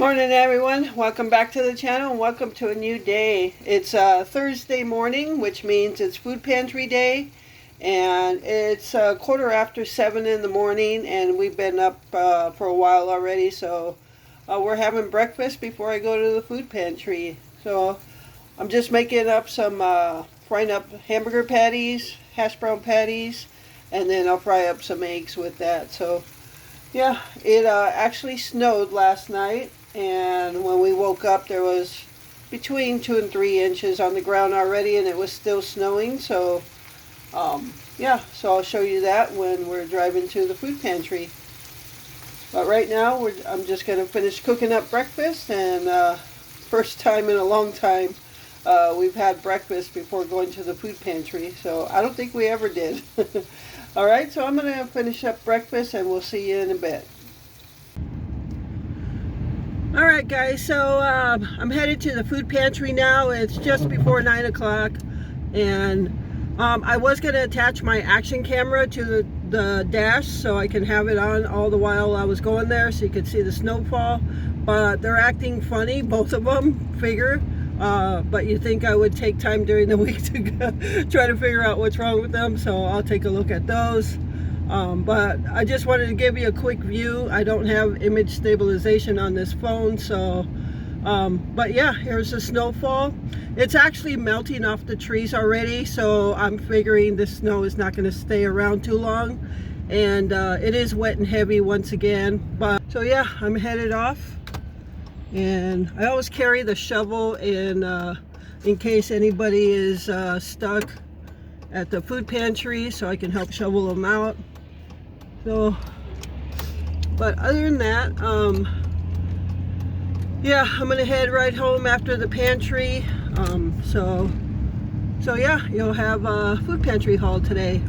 Morning everyone, welcome back to the channel and welcome to a new day. It's Thursday morning, which means it's food pantry day, and it's 7:15 in the morning, and we've been up for a while already, so we're having breakfast before I go to the food pantry. So I'm just making up some frying up hamburger patties, hash brown patties, and then I'll fry up some eggs with that. So yeah, it actually snowed last night, and when we woke up, there was between 2 and 3 inches on the ground already, and it was still snowing. So, yeah, so I'll show you that when we're driving to the food pantry. But right now, I'm just going to finish cooking up breakfast, and first time in a long time we've had breakfast before going to the food pantry. So I don't think we ever did. All right, so I'm going to finish up breakfast, and we'll see you in a bit. All right, guys, so I'm headed to the food pantry now. It's just before 9 o'clock, and I was going to attach my action camera to the dash so I can have it on all the while I was going there so you could see the snowfall, but they're acting funny, both of them, figure. But you think I would take time during the week to try to figure out what's wrong with them, so I'll take a look at those. But I just wanted to give you a quick view. I don't have image stabilization on this phone, so but yeah, here's the snowfall. It's actually melting off the trees already, so I'm figuring the snow is not going to stay around too long, and it is wet and heavy once again. But so yeah, I'm headed off, and I always carry the shovel in case anybody is stuck at the food pantry, so I can help shovel them out. So, but other than that, yeah, I'm gonna head right home after the pantry. So yeah, you'll have a food pantry haul today.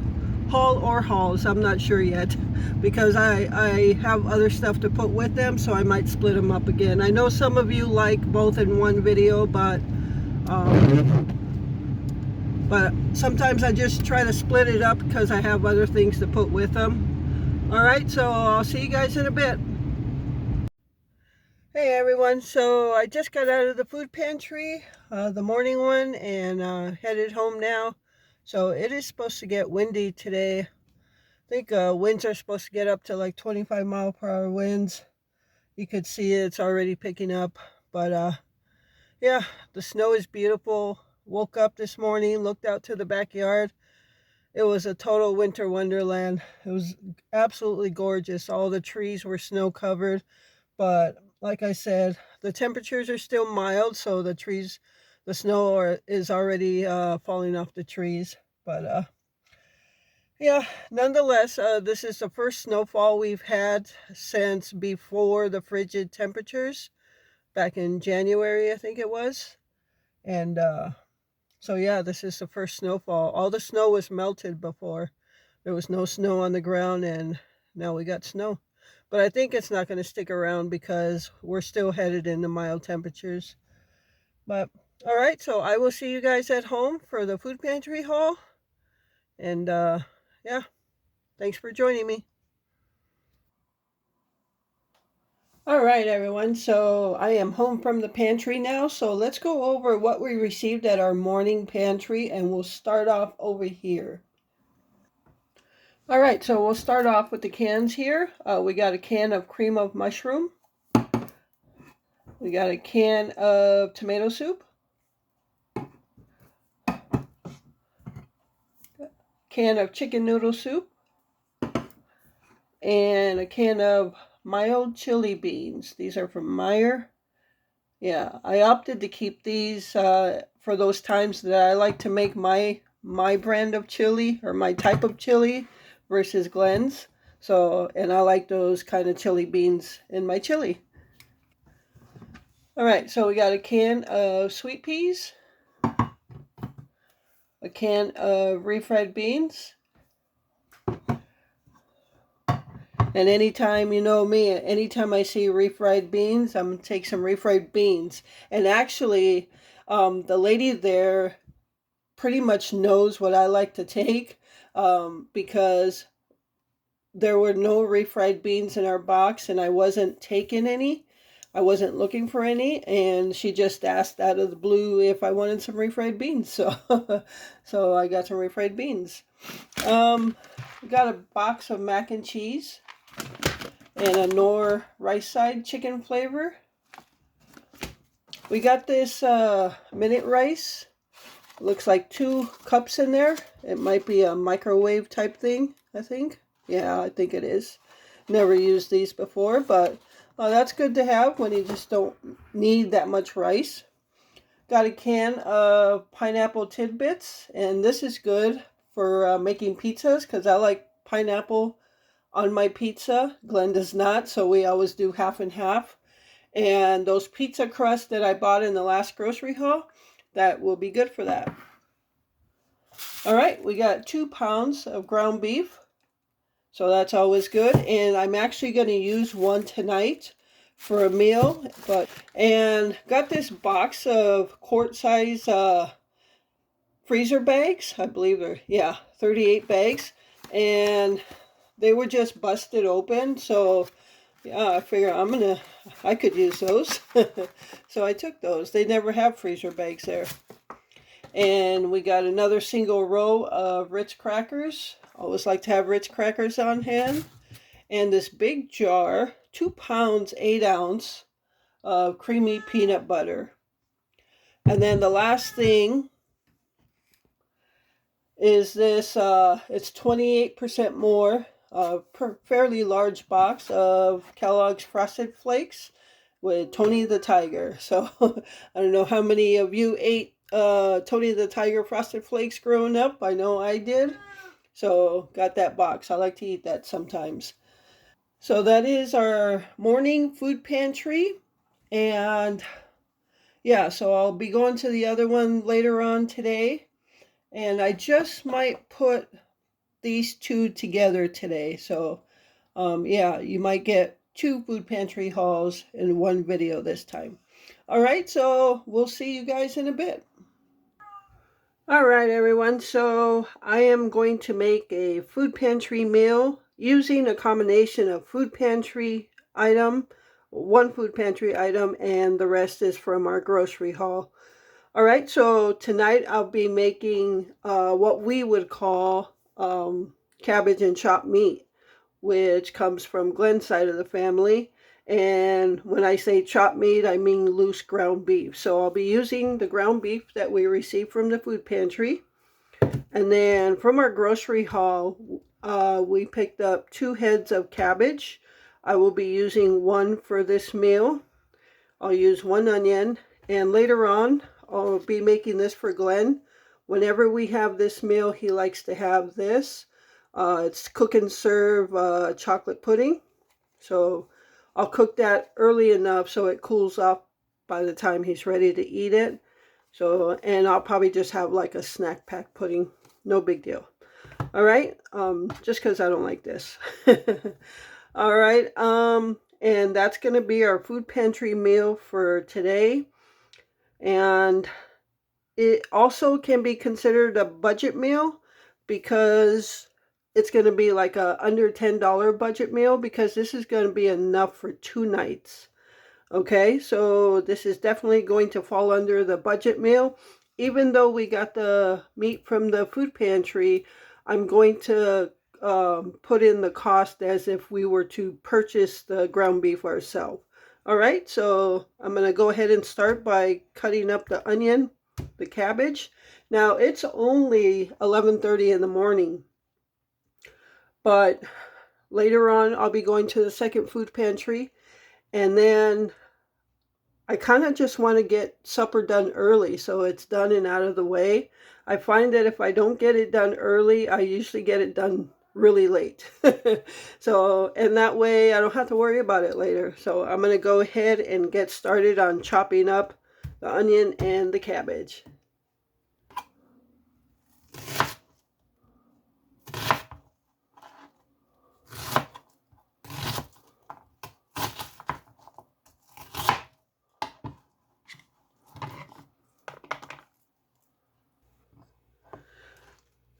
Haul or hauls, I'm not sure yet, because I have other stuff to put with them, so I might split them up again. I know some of you like both in one video, but sometimes I just try to split it up because I have other things to put with them. Alright, so I'll see you guys in a bit. Hey everyone, so I just got out of the food pantry, the morning one, and headed home now. So it is supposed to get windy today. I think winds are supposed to get up to like 25-mile-per-hour winds. You could see it's already picking up. But yeah, the snow is beautiful. Woke up this morning, looked out to the backyard. It was a total winter wonderland. It was absolutely gorgeous. All the trees were snow covered, but like I said, the temperatures are still mild, so the snow is already falling off the trees. But yeah, nonetheless, this is the first snowfall we've had since before the frigid temperatures back in January, I think it was. And so yeah, this is the first snowfall. All the snow was melted before. There was no snow on the ground, and now we got snow. But I think it's not going to stick around because we're still headed into mild temperatures. But all right, so I will see you guys at home for the food pantry haul. And yeah, thanks for joining me. All right, everyone. So I am home from the pantry now. So let's go over what we received at our morning pantry, and we'll start off over here. All right, so we'll start off with the cans here. We got a can of cream of mushroom. We got a can of tomato soup. Can of chicken noodle soup. And a can of mild chili beans. These are from Meyer. Yeah, I opted to keep these for those times that I like to make my brand of chili or my type of chili versus Glenn's. So, and I like those kind of chili beans in my chili. All right, so we got a can of sweet peas, a can of refried beans, and anytime, you know me, anytime I see refried beans, I'm going to take some refried beans. And actually, the lady there pretty much knows what I like to take, because there were no refried beans in our box and I wasn't taking any. I wasn't looking for any, and she just asked out of the blue if I wanted some refried beans. So, so I got some refried beans. We got a box of mac and cheese and a Knorr rice side chicken flavor. We got this minute rice. Looks like 2 cups in there. It might be a microwave type thing, I think. Yeah, I think it is. Never used these before, but that's good to have when you just don't need that much rice. Got a can of pineapple tidbits, and this is good for making pizzas because I like pineapple on my pizza. Glenn does not, so we always do half and half. And those pizza crusts that I bought in the last grocery haul, that will be good for that. All right, we got 2 pounds of ground beef, so that's always good. And I'm actually going to use one tonight for a meal. And got this box of quart size freezer bags. I believe they're 38 bags, and they were just busted open. So yeah, I figure I could use those. So I took those. They never have freezer bags there. And we got another single row of Ritz crackers. Always like to have Ritz crackers on hand. And this big jar, 2 pounds, 8 ounce of creamy peanut butter. And then the last thing is this, it's 28% more, fairly large box of Kellogg's Frosted Flakes with Tony the Tiger. So I don't know how many of you ate Tony the Tiger Frosted Flakes growing up. I know I did. So got that box. I like to eat that sometimes. So that is our morning food pantry. And yeah, so I'll be going to the other one later on today. And I just might put these two together today. So yeah, you might get 2 food pantry hauls in one video this time. All right, so we'll see you guys in a bit. All right, everyone. So I am going to make a food pantry meal using a combination of food pantry item, one food pantry item, and the rest is from our grocery haul. All right, so tonight I'll be making what we would call cabbage and chopped meat, which comes from Glenn's side of the family. And when I say chopped meat, I mean loose ground beef. So I'll be using the ground beef that we received from the food pantry. And then from our grocery haul, we picked up 2 heads of cabbage. I will be using one for this meal. I'll use 1 onion. And later on, I'll be making this for Glenn. Whenever we have this meal, he likes to have this. It's cook and serve chocolate pudding. So I'll cook that early enough so it cools off by the time he's ready to eat it. So, and I'll probably just have like a snack pack pudding. No big deal. All right. Just because I don't like this. All right. And that's going to be our food pantry meal for today. And it also can be considered a budget meal because it's going to be like a under $10 budget meal because this is going to be enough for 2 nights. Okay, so this is definitely going to fall under the budget meal. Even though we got the meat from the food pantry, I'm going to put in the cost as if we were to purchase the ground beef ourselves. All right, so I'm going to go ahead and start by cutting up the onion, the cabbage. Now, it's only 11:30 in the morning, but later on I'll be going to the second food pantry, and then I kind of just want to get supper done early so it's done and out of the way. I find that if I don't get it done early, I usually get it done really late. So, and that way I don't have to worry about it later. So I'm going to go ahead and get started on chopping up the onion and the cabbage.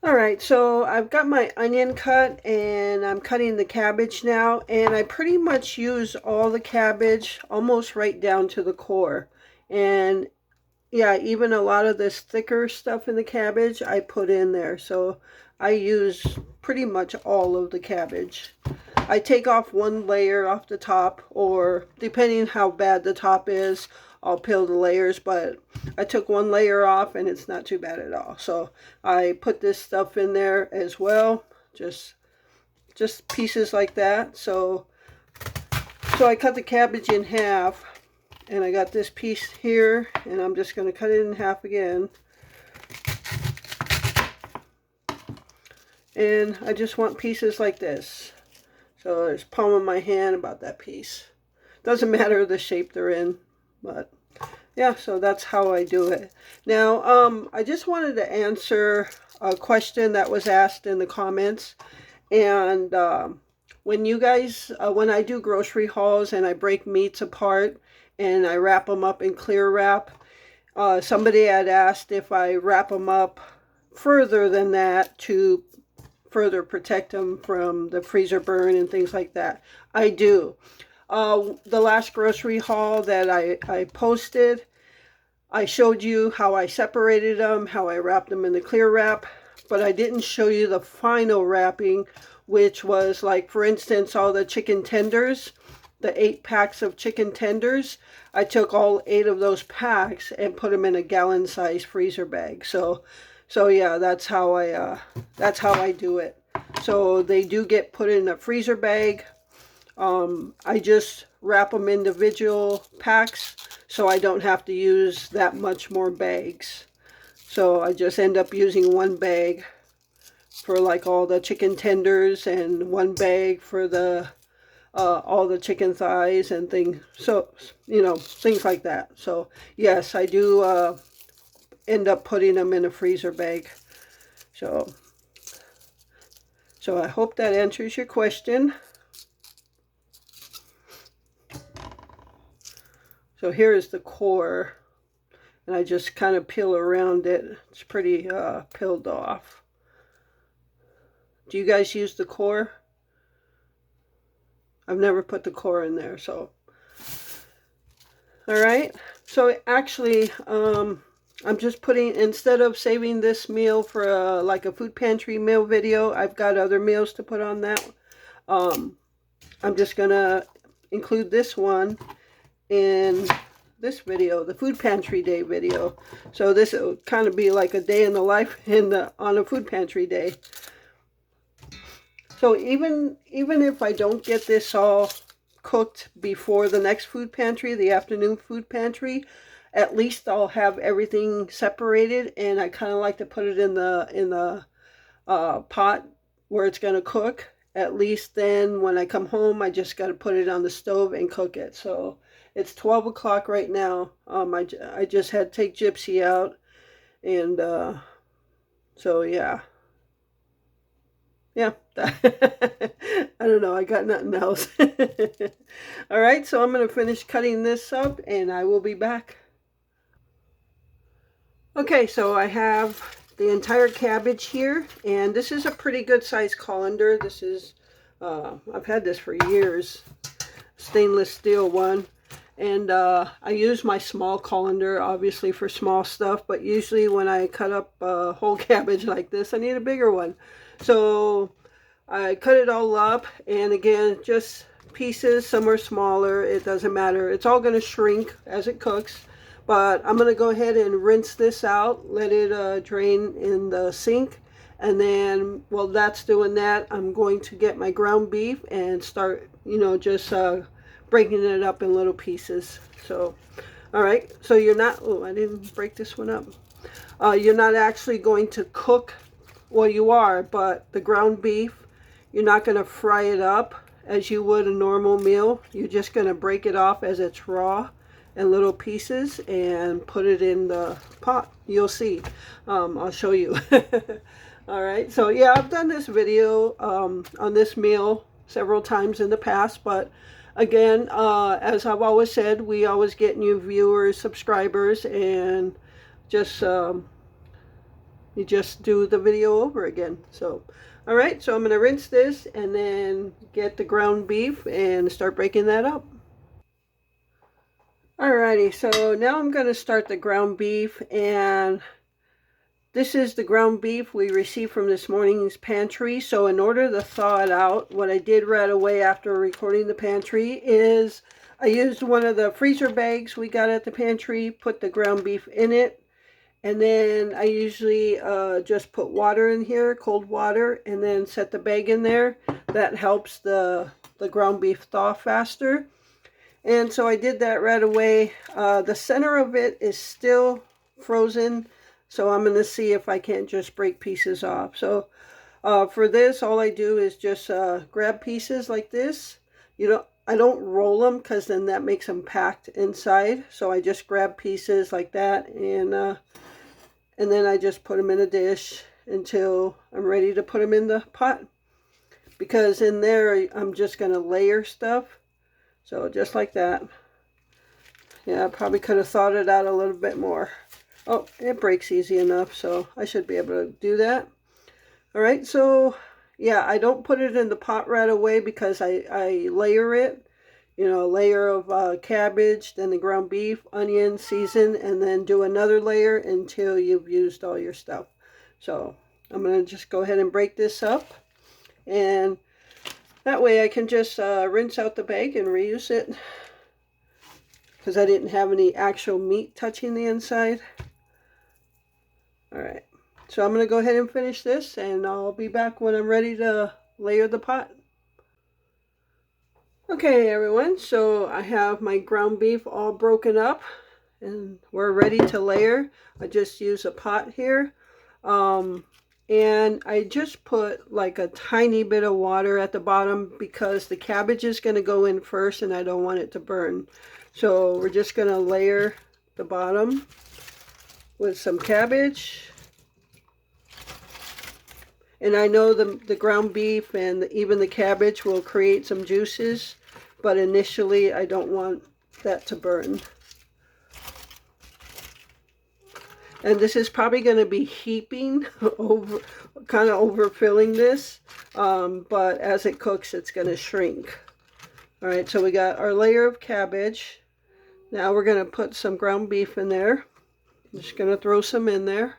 All right, so I've got my onion cut and I'm cutting the cabbage now, and I pretty much use all the cabbage almost right down to the core. And yeah, even a lot of this thicker stuff in the cabbage I put in there. So I use pretty much all of the cabbage. I take off one layer off the top, or depending how bad the top is, I'll peel the layers, but I took one layer off and it's not too bad at all. So I put this stuff in there as well, just pieces like that. So I cut the cabbage in half, and I got this piece here, and I'm just going to cut it in half again. And I just want pieces like this. So there's palm of my hand about that piece. Doesn't matter the shape they're in, but yeah, so that's how I do it. Now, I just wanted to answer a question that was asked in the comments. And when you guys, when I do grocery hauls and I break meats apart and I wrap them up in clear wrap, somebody had asked if I wrap them up further than that to further protect them from the freezer burn and things like that. I do. The last grocery haul that I posted, I showed you how I separated them, how I wrapped them in the clear wrap, but I didn't show you the final wrapping, which was like, for instance, all the chicken tenders, the 8 packs of chicken tenders. I took all 8 of those packs and put them in a gallon-sized freezer bag. So yeah, that's how I do it. So they do get put in a freezer bag. I just wrap them individual packs so I don't have to use that much more bags. So I just end up using one bag for like all the chicken tenders and one bag for the all the chicken thighs and things. So, you know, things like that. So yes, I do end up putting them in a freezer bag. So I hope that answers your question. So here is the core, and I just kind of peel around it. It's pretty peeled off. Do you guys use the core? I've never put the core in there, so. All right, so actually, I'm just putting, instead of saving this meal for like a food pantry meal video, I've got other meals to put on that. I'm just gonna include this one in this video, the food pantry day video. So this will kind of be like a day in the life on a food pantry day. So even if I don't get this all cooked before the next food pantry, the afternoon food pantry, at least I'll have everything separated, and I kind of like to put it in the pot where it's going to cook. At least then when I come home, I just got to put it on the stove and cook it. So it's 12 o'clock right now. I just had to take Gypsy out, and so yeah. Yeah, I don't know. I got nothing else. All right, so I'm going to finish cutting this up, and I will be back. Okay, so I have the entire cabbage here, and this is a pretty good size colander. This is, I've had this for years, stainless steel one. And I use my small colander, obviously, for small stuff, but usually when I cut up whole cabbage like this, I need a bigger one. So I cut it all up, and again, just pieces. Some are smaller, it doesn't matter. It's all going to shrink as it cooks, but I'm going to go ahead and rinse this out, let it drain in the sink, and then while that's doing that, I'm going to get my ground beef and start, you know, just breaking it up in little pieces. So, all right, so you're not, oh, I didn't break this one up. You're not actually going to cook, well, you are, but the ground beef, you're not going to fry it up as you would a normal meal. You're just going to break it off as it's raw in little pieces and put it in the pot. You'll see. I'll show you. All right, so yeah, I've done this video on this meal several times in the past, but again, as I've always said, we always get new viewers, subscribers, and just you just do the video over again. So, all right, so I'm going to rinse this and then get the ground beef and start breaking that up. Alrighty, so now I'm going to start the ground beef, and this is the ground beef we received from this morning's pantry. So in order to thaw it out, what I did right away after recording the pantry is I used one of the freezer bags we got at the pantry, put the ground beef in it, and then I usually just put water in here, cold water, and then set the bag in there. That helps the ground beef thaw faster. And so I did that right away. The center of it is still frozen, so I'm going to see if I can't just break pieces off. So for this, all I do is just grab pieces like this. I don't roll them because then that makes them packed inside. So I just grab pieces like that, and then I just put them in a dish until I'm ready to put them in the pot. Because in there, I'm just going to layer stuff. So just like that. Yeah, I probably could have thought it out a little bit more. Oh, it breaks easy enough, so I should be able to do that. All right, so yeah, I don't put it in the pot right away because I layer it. A layer of cabbage, then the ground beef, onion, season, and then do another layer until you've used all your stuff. So I'm going to just go ahead and break this up, and that way I can just rinse out the bag and reuse it, because I didn't have any actual meat touching the inside. All right, so I'm going to go ahead and finish this, and I'll be back when I'm ready to layer the pot. Okay, everyone, so I have my ground beef all broken up, and we're ready to layer. I just use a pot here. And I just put like a tiny bit of water at the bottom because the cabbage is going to go in first and I don't want it to burn. So we're just going to layer the bottom with some cabbage. And I know the ground beef and even the cabbage will create some juices, but initially I don't want that to burn. And this is probably going to be heaping over, kind of overfilling this, but as it cooks, it's going to shrink. All right, so we got our layer of cabbage. Now we're going to put some ground beef in there. I'm just going to throw some in there.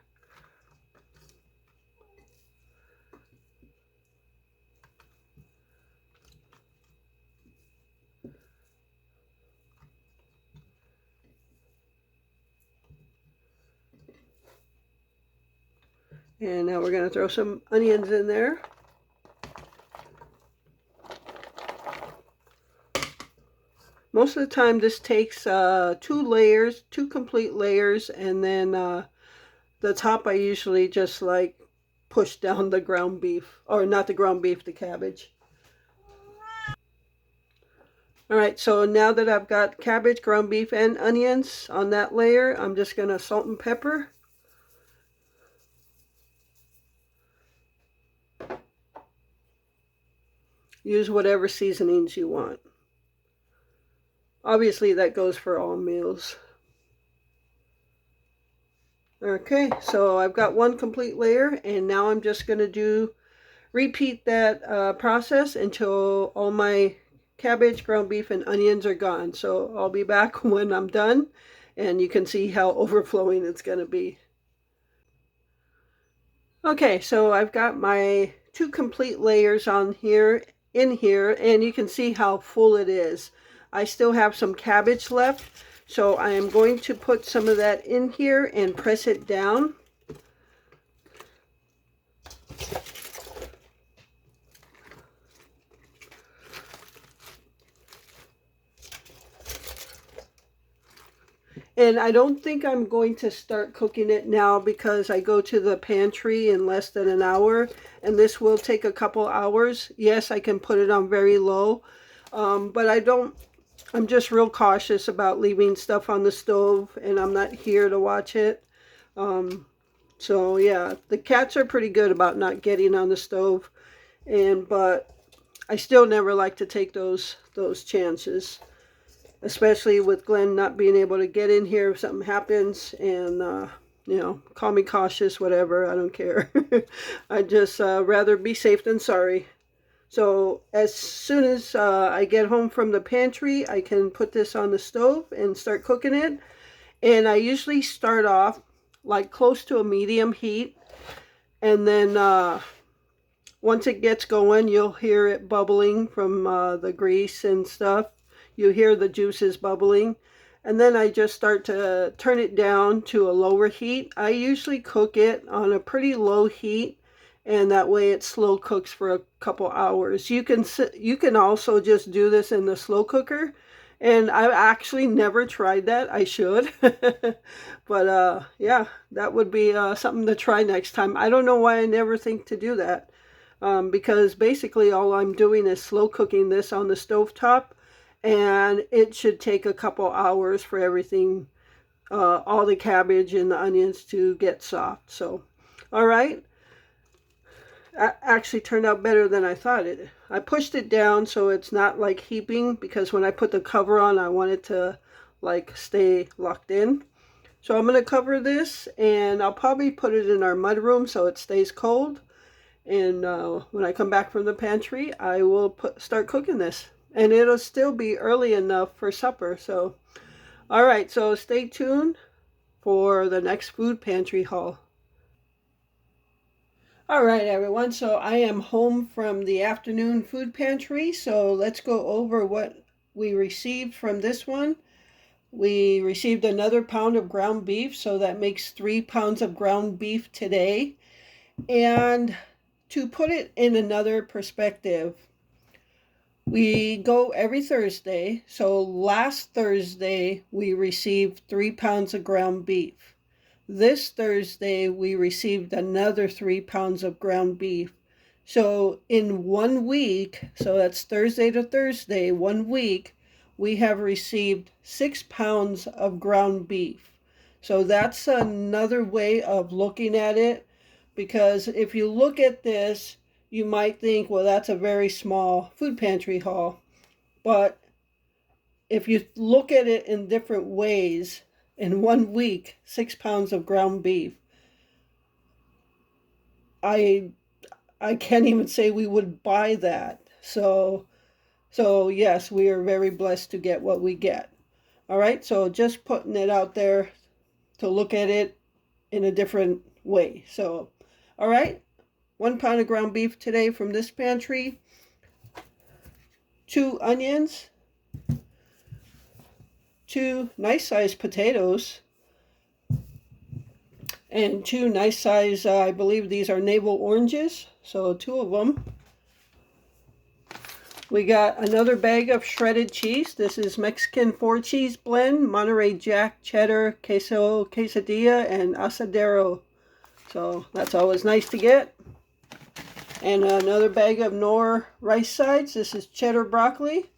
And now we're going to throw some onions in there. Most of the time this takes two complete layers, and then the top I usually just like push down the ground beef, or not the ground beef, the cabbage. All right, so now that I've got cabbage, ground beef, and onions on that layer, I'm just going to salt and pepper. Use whatever seasonings you want. Obviously, that goes for all meals. Okay, so I've got one complete layer, and now I'm just going to repeat that process until all my cabbage, ground beef, and onions are gone. So I'll be back when I'm done, and you can see how overflowing it's going to be. Okay, so I've got my two complete layers on here, and you can see how full it is. I still have some cabbage left, so I am going to put some of that in here and press it down. And I don't think I'm going to start cooking it now because I go to the pantry in less than an hour, and this will take a couple hours. Yes, I can put it on very low, but I'm just real cautious about leaving stuff on the stove, and I'm not here to watch it. So yeah, the cats are pretty good about not getting on the stove, but I still never like to take those chances. Especially with Glenn not being able to get in here if something happens, and you know, call me cautious, whatever, I don't care. I just rather be safe than sorry. So as soon as I get home from the pantry, I can put this on the stove and start cooking it. And I usually start off like close to a medium heat, and then once it gets going, you'll hear it bubbling from the grease and stuff. You hear the juices bubbling. And then I just start to turn it down to a lower heat. I usually cook it on a pretty low heat, and that way it slow cooks for a couple hours. You can also just do this in the slow cooker. And I've actually never tried that. I should. But yeah, that would be something to try next time. I don't know why I never think to do that. Because basically all I'm doing is slow cooking this on the stovetop, and it should take a couple hours for everything, all the cabbage and the onions to get soft. So, all right, actually turned out better than I thought it. I pushed it down so it's not like heaping, because when I put the cover on, I want it to like stay locked in. So I'm going to cover this, and I'll probably put it in our mudroom so it stays cold. And when I come back from the pantry, I will start cooking this. And it'll still be early enough for supper. So, all right, so stay tuned for the next food pantry haul. All right, everyone, so I am home from the afternoon food pantry. So let's go over what we received from this one. We received another pound of ground beef, so that makes 3 pounds of ground beef today. And to put it in another perspective, we go every Thursday. So last Thursday, we received 3 pounds of ground beef. This Thursday, we received another 3 pounds of ground beef. So in 1 week, so that's Thursday to Thursday, 1 week, we have received 6 pounds of ground beef. So that's another way of looking at it, because if you look at this, you might think, well, that's a very small food pantry haul. But if you look at it in different ways, in 1 week, 6 pounds of ground beef, I can't even say we would buy that. So yes, we are very blessed to get what we get. All right, so just putting it out there to look at it in a different way. So, all right, 1 pound of ground beef today from this pantry, 2 onions, 2 nice sized potatoes, and 2 nice size, I believe these are navel oranges, so 2 of them. We got another bag of shredded cheese. This is Mexican 4-cheese blend, Monterey Jack, cheddar, queso, quesadilla, and asadero. So that's always nice to get. And another bag of Knorr rice sides. This is cheddar broccoli.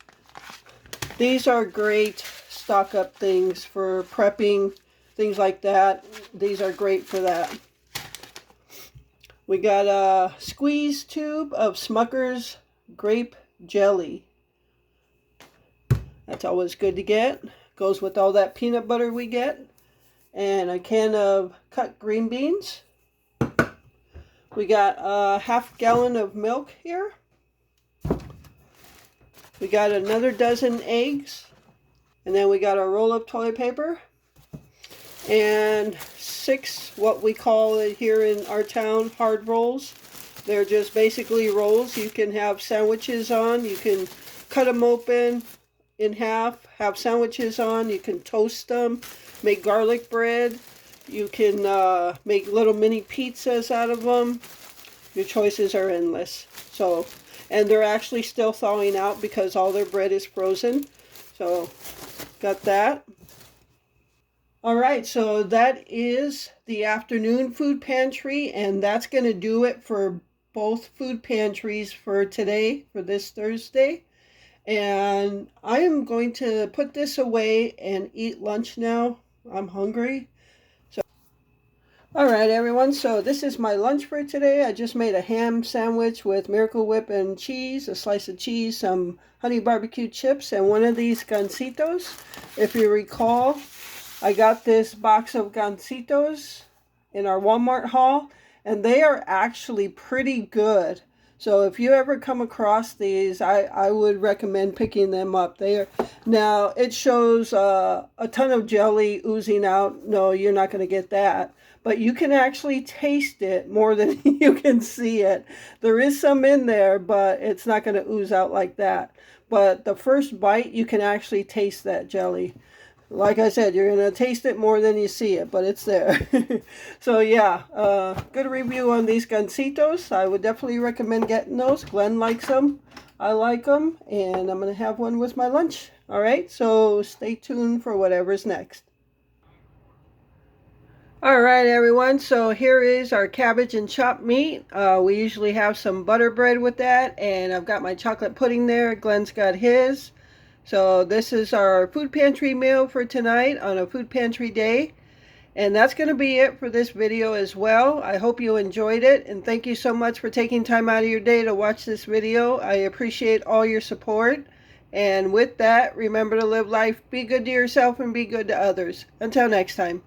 These are great stock up things for prepping, things like that. These are great for that. We got a squeeze tube of Smucker's grape jelly. That's always good to get. Goes with all that peanut butter we get. And a can of cut green beans. We got a half gallon of milk here. We got another dozen eggs. And then we got a roll of toilet paper. And 6, what we call it here in our town, hard rolls. They're just basically rolls you can have sandwiches on. You can cut them open in half, have sandwiches on. You can toast them, make garlic bread. You can make little mini pizzas out of them. Your choices are endless. So, and they're actually still thawing out because all their bread is frozen. So, got that. All right, so that is the afternoon food pantry, and that's going to do it for both food pantries for today, for this Thursday. And I am going to put this away and eat lunch now. I'm hungry. So, all right, everyone. So this is my lunch for today. I just made a ham sandwich with Miracle Whip and cheese, a slice of cheese, some honey barbecue chips, and one of these gancitos. If you recall, I got this box of gancitos in our Walmart haul, and they are actually pretty good. So if you ever come across these, I would recommend picking them up. They are now it shows a ton of jelly oozing out. No, you're not going to get that, but you can actually taste it more than you can see it. There is some in there, but it's not going to ooze out like that. But the first bite, you can actually taste that jelly. Like I said, you're going to taste it more than you see it, but it's there. So yeah, good review on these gancitos. I would definitely recommend getting those. Glenn likes them. I like them, and I'm going to have one with my lunch. All right, so stay tuned for whatever's next. All right, everyone. So here is our cabbage and chopped meat. We usually have some butter bread with that, and I've got my chocolate pudding there. Glenn's got his. So this is our food pantry meal for tonight on a food pantry day. And that's going to be it for this video as well. I hope you enjoyed it, and thank you so much for taking time out of your day to watch this video. I appreciate all your support. And with that, remember to live life, be good to yourself, and be good to others. Until next time.